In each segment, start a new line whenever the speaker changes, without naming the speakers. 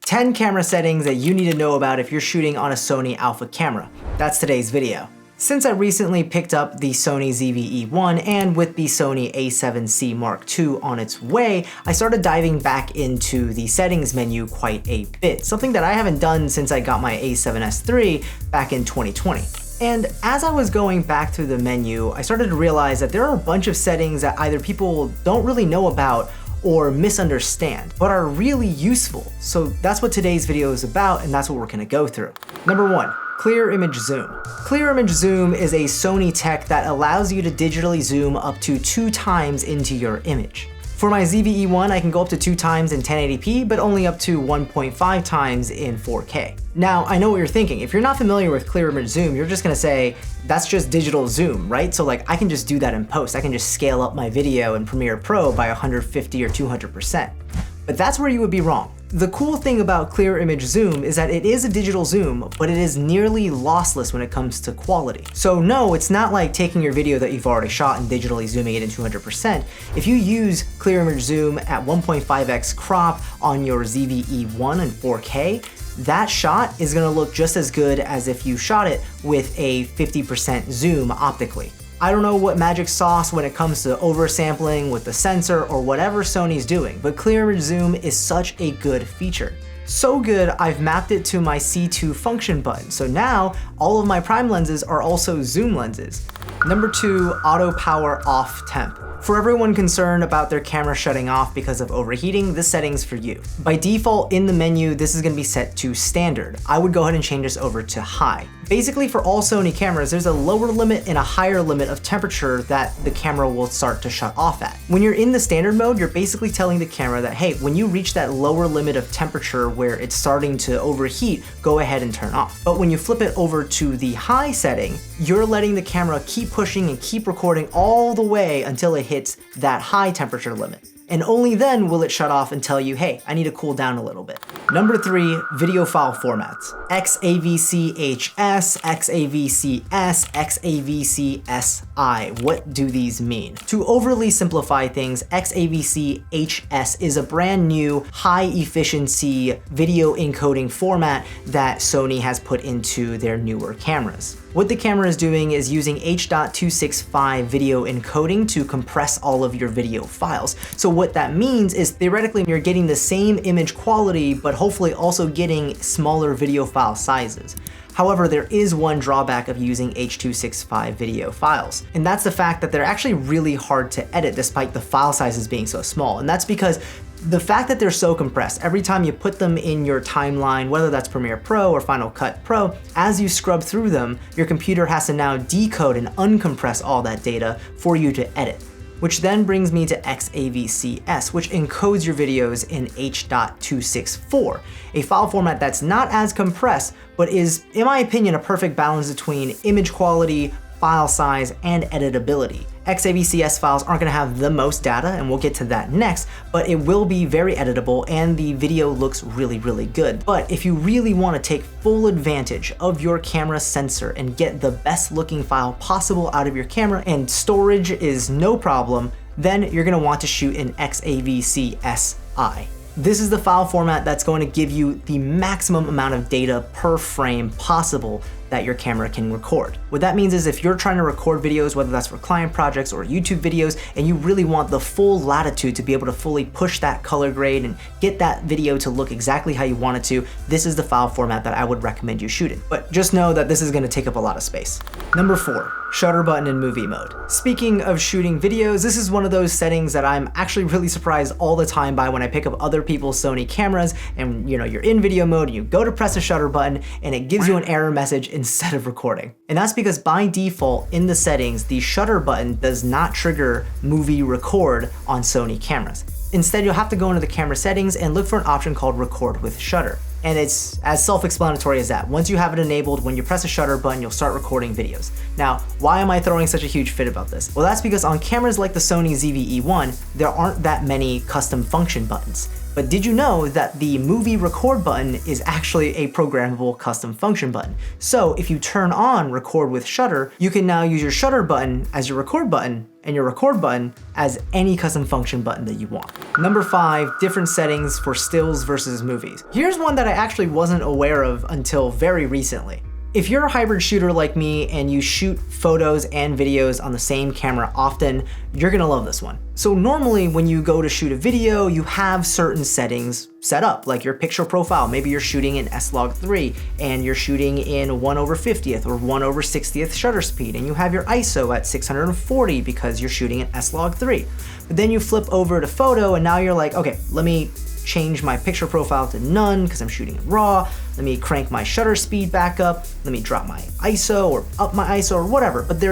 10 camera settings that you need to know about if you're shooting on a Sony Alpha camera. That's today's video. Since I recently picked up the Sony ZV-E1 and with the Sony A7C Mark II on its way, I started diving back into the settings menu quite a bit, something that I haven't done since I got my A7S III back in 2020. And as I was going back through the menu, I started to realize that there are a bunch of settings that either people don't really know about or misunderstand, but are really useful. So that's what today's video is about, and that's what we're gonna go through. Number 1. Clear image zoom. Clear image zoom is a Sony tech that allows you to digitally zoom up to 2 times into your image. For my ZV-E1, I can go up to 2 times in 1080p, but only up to 1.5 times in 4K. Now, I know what you're thinking. If you're not familiar with clear image zoom, you're just gonna say, that's just digital zoom, right? So like, I can just do that in post. I can just scale up my video in Premiere Pro by 150 or 200%. But that's where you would be wrong. The cool thing about clear image zoom is that it is a digital zoom, but it is nearly lossless when it comes to quality. So no, it's not like taking your video that you've already shot and digitally zooming it in 200%. If you use clear image zoom at 1.5x crop on your ZV-E1 in 4K, that shot is gonna look just as good as if you shot it with a 50% zoom optically. I don't know what magic sauce when it comes to oversampling with the sensor or whatever Sony's doing, but clear image zoom is such a good feature. So good, I've mapped it to my C2 function button. So now all of my prime lenses are also zoom lenses. Number 2, auto power off temp. For everyone concerned about their camera shutting off because of overheating, this setting's for you. By default in the menu, this is gonna be set to standard. I would go ahead and change this over to high. Basically for all Sony cameras, there's a lower limit and a higher limit of temperature that the camera will start to shut off at. When you're in the standard mode, you're basically telling the camera that, hey, when you reach that lower limit of temperature where it's starting to overheat, go ahead and turn off. But when you flip it over to the high setting, you're letting the camera keep pushing and keep recording all the way until it hits that high temperature limit. And only then will it shut off and tell you, hey, I need to cool down a little bit. Number 3, video file formats. XAVC-HS, XAVC-S, XAVC-SI. What do these mean? To overly simplify things, XAVC-HS is a brand new high efficiency video encoding format that Sony has put into their newer cameras. What the camera is doing is using H.265 video encoding to compress all of your video files. So what that means is theoretically you're getting the same image quality, but hopefully also getting smaller video file sizes. However, there is one drawback of using H.265 video files, and that's the fact that they're actually really hard to edit despite the file sizes being so small. And that's because the fact that they're so compressed, every time you put them in your timeline, whether that's Premiere Pro or Final Cut Pro, as you scrub through them, your computer has to now decode and uncompress all that data for you to edit. Which then brings me to XAVC-S, which encodes your videos in H.264, a file format that's not as compressed, but is, in my opinion, a perfect balance between image quality, file size, and editability. XAVC-S files aren't gonna have the most data, and we'll get to that next, but it will be very editable and the video looks really, really good. But if you really wanna take full advantage of your camera sensor and get the best looking file possible out of your camera, and storage is no problem, then you're gonna want to shoot in XAVC-SI. This is the file format that's going to give you the maximum amount of data per frame possible that your camera can record. What that means is if you're trying to record videos, whether that's for client projects or YouTube videos, and you really want the full latitude to be able to fully push that color grade and get that video to look exactly how you want it to, this is the file format that I would recommend you shoot in. But just know that this is gonna take up a lot of space. Number 4, shutter button in movie mode. Speaking of shooting videos, this is one of those settings that I'm actually really surprised all the time by when I pick up other people's Sony cameras and you're in video mode and you go to press a shutter button and it gives you an error message instead of recording. And that's because by default in the settings, the shutter button does not trigger movie record on Sony cameras. Instead, you'll have to go into the camera settings and look for an option called record with shutter. And it's as self-explanatory as that. Once you have it enabled, when you press a shutter button, you'll start recording videos. Now, why am I throwing such a huge fit about this? Well, that's because on cameras like the Sony ZV-E1, there aren't that many custom function buttons. But did you know that the movie record button is actually a programmable custom function button? So if you turn on record with shutter, you can now use your shutter button as your record button and your record button as any custom function button that you want. Number 5, different settings for stills versus movies. Here's one that I actually wasn't aware of until very recently. If you're a hybrid shooter like me and you shoot photos and videos on the same camera often, you're gonna love this one. So normally when you go to shoot a video, you have certain settings set up, like your picture profile. Maybe you're shooting in S-Log3 and you're shooting in 1/50th or 1/60th shutter speed, and you have your ISO at 640 because you're shooting in S-Log3. But then you flip over to photo and now you're like, okay, let me change my picture profile to none because I'm shooting in RAW. Let me crank my shutter speed back up. Let me drop my ISO or up my ISO or whatever. But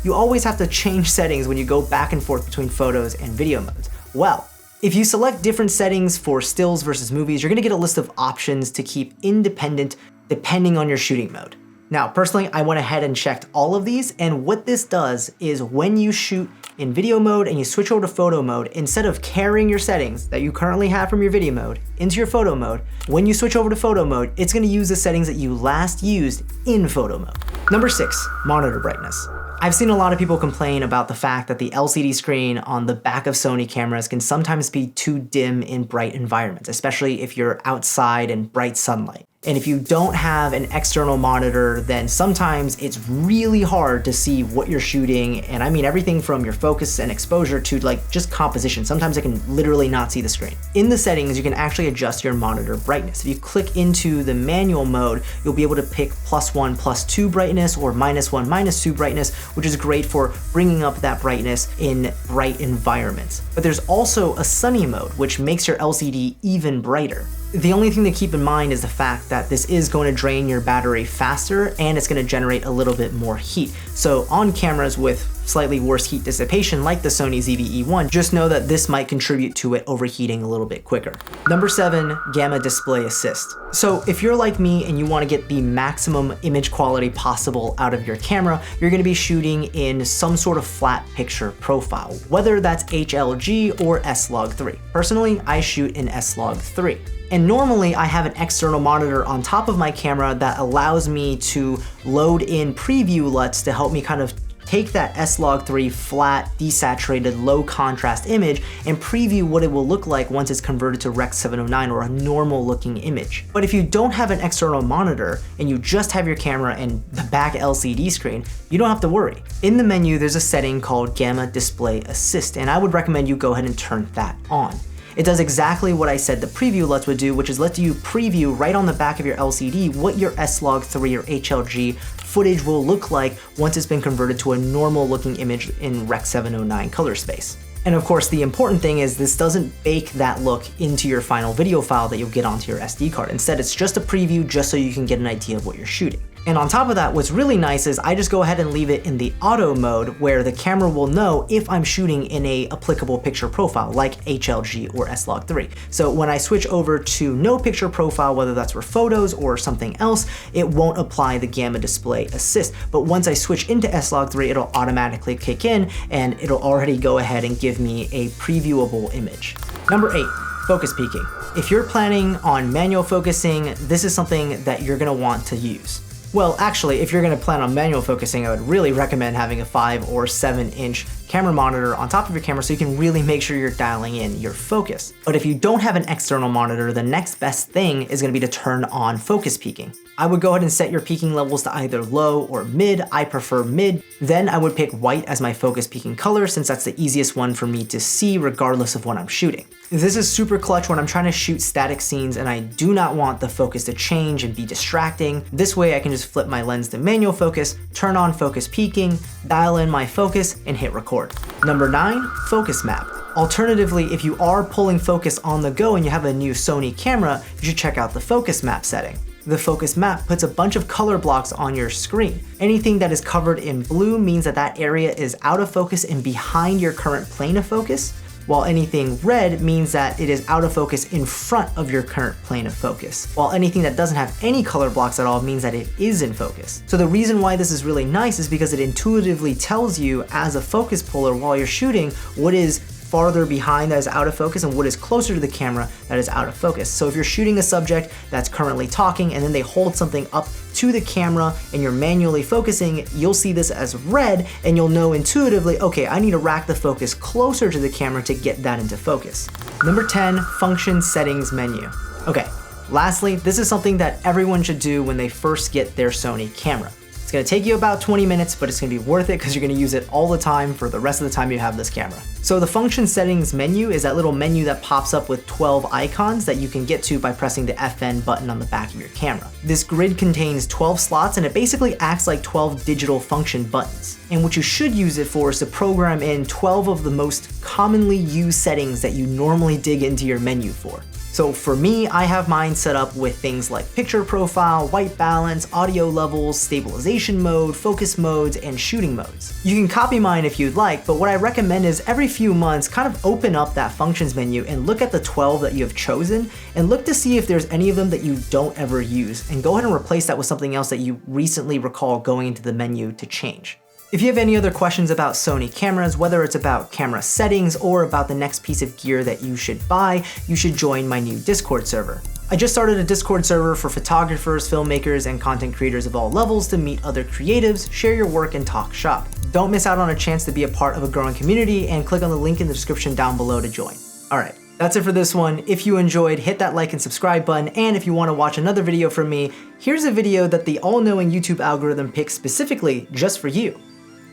you always have to change settings when you go back and forth between photos and video modes. Well, if you select different settings for stills versus movies, you're gonna get a list of options to keep independent depending on your shooting mode. Now, personally, I went ahead and checked all of these, and what this does is when you shoot in video mode and you switch over to photo mode, instead of carrying your settings that you currently have from your video mode into your photo mode, when you switch over to photo mode, it's gonna use the settings that you last used in photo mode. Number 6, monitor brightness. I've seen a lot of people complain about the fact that the LCD screen on the back of Sony cameras can sometimes be too dim in bright environments, especially if you're outside in bright sunlight. And if you don't have an external monitor, then sometimes it's really hard to see what you're shooting. And I mean everything from your focus and exposure to like just composition. Sometimes I can literally not see the screen. In the settings, you can actually adjust your monitor brightness. If you click into the manual mode, you'll be able to pick +1, +2 brightness or -1, -2 brightness, which is great for bringing up that brightness in bright environments. But there's also a sunny mode, which makes your LCD even brighter. The only thing to keep in mind is the fact that this is going to drain your battery faster and it's going to generate a little bit more heat. So on cameras with slightly worse heat dissipation like the Sony ZV-E1, just know that this might contribute to it overheating a little bit quicker. Number 7, gamma display assist. So if you're like me and you want to get the maximum image quality possible out of your camera, you're going to be shooting in some sort of flat picture profile, whether that's HLG or S-Log3. Personally, I shoot in S-Log3. And normally I have an external monitor on top of my camera that allows me to load in preview LUTs to help me kind of take that S-Log3 flat, desaturated, low contrast image and preview what it will look like once it's converted to Rec. 709 or a normal looking image. But if you don't have an external monitor and you just have your camera and the back LCD screen, you don't have to worry. In the menu, there's a setting called Gamma Display Assist, and I would recommend you go ahead and turn that on. It does exactly what I said the preview LUTs would do, which is let you preview right on the back of your LCD what your S-Log3 or HLG footage will look like once it's been converted to a normal looking image in Rec. 709 color space. And of course, the important thing is this doesn't bake that look into your final video file that you'll get onto your SD card. Instead, it's just a preview just so you can get an idea of what you're shooting. And on top of that, what's really nice is I just go ahead and leave it in the auto mode where the camera will know if I'm shooting in a applicable picture profile like HLG or S-Log3. So when I switch over to no picture profile, whether that's for photos or something else, it won't apply the Gamma Display Assist. But once I switch into S-Log3, it'll automatically kick in and it'll already go ahead and give me a previewable image. Number 8, focus peaking. If you're planning on manual focusing, this is something that you're gonna want to use. Well, actually, if you're gonna plan on manual focusing, I would really recommend having a 5 or 7-inch camera monitor on top of your camera so you can really make sure you're dialing in your focus. But if you don't have an external monitor, the next best thing is gonna be to turn on focus peaking. I would go ahead and set your peaking levels to either low or mid. I prefer mid. Then I would pick white as my focus peaking color since that's the easiest one for me to see regardless of what I'm shooting. This is super clutch when I'm trying to shoot static scenes and I do not want the focus to change and be distracting. This way I can just flip my lens to manual focus, turn on focus peaking, dial in my focus, and hit record. Number 9, focus map. Alternatively, if you are pulling focus on the go and you have a new Sony camera, you should check out the focus map setting. The focus map puts a bunch of color blocks on your screen. Anything that is covered in blue means that that area is out of focus and behind your current plane of focus, while anything red means that it is out of focus in front of your current plane of focus, while anything that doesn't have any color blocks at all means that it is in focus. So the reason why this is really nice is because it intuitively tells you as a focus puller while you're shooting what is farther behind that is out of focus and what is closer to the camera that is out of focus. So if you're shooting a subject that's currently talking and then they hold something up to the camera and you're manually focusing, you'll see this as red and you'll know intuitively, okay, I need to rack the focus closer to the camera to get that into focus. Number 10, function settings menu. Okay, lastly, this is something that everyone should do when they first get their Sony camera. It's gonna take you about 20 minutes, but it's gonna be worth it because you're gonna use it all the time for the rest of the time you have this camera. So the function settings menu is that little menu that pops up with 12 icons that you can get to by pressing the FN button on the back of your camera. This grid contains 12 slots and it basically acts like 12 digital function buttons. And what you should use it for is to program in 12 of the most commonly used settings that you normally dig into your menu for. So for me, I have mine set up with things like picture profile, white balance, audio levels, stabilization mode, focus modes, and shooting modes. You can copy mine if you'd like, but what I recommend is every few months, kind of open up that functions menu and look at the 12 that you have chosen and look to see if there's any of them that you don't ever use, and go ahead and replace that with something else that you recently recall going into the menu to change. If you have any other questions about Sony cameras, whether it's about camera settings or about the next piece of gear that you should buy, you should join my new Discord server. I just started a Discord server for photographers, filmmakers, and content creators of all levels to meet other creatives, share your work, and talk shop. Don't miss out on a chance to be a part of a growing community, and click on the link in the description down below to join. Alright, that's it for this one. If you enjoyed, hit that like and subscribe button, and if you want to watch another video from me, here's a video that the all-knowing YouTube algorithm picks specifically just for you.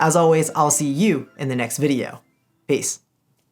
As always, I'll see you in the next video. Peace.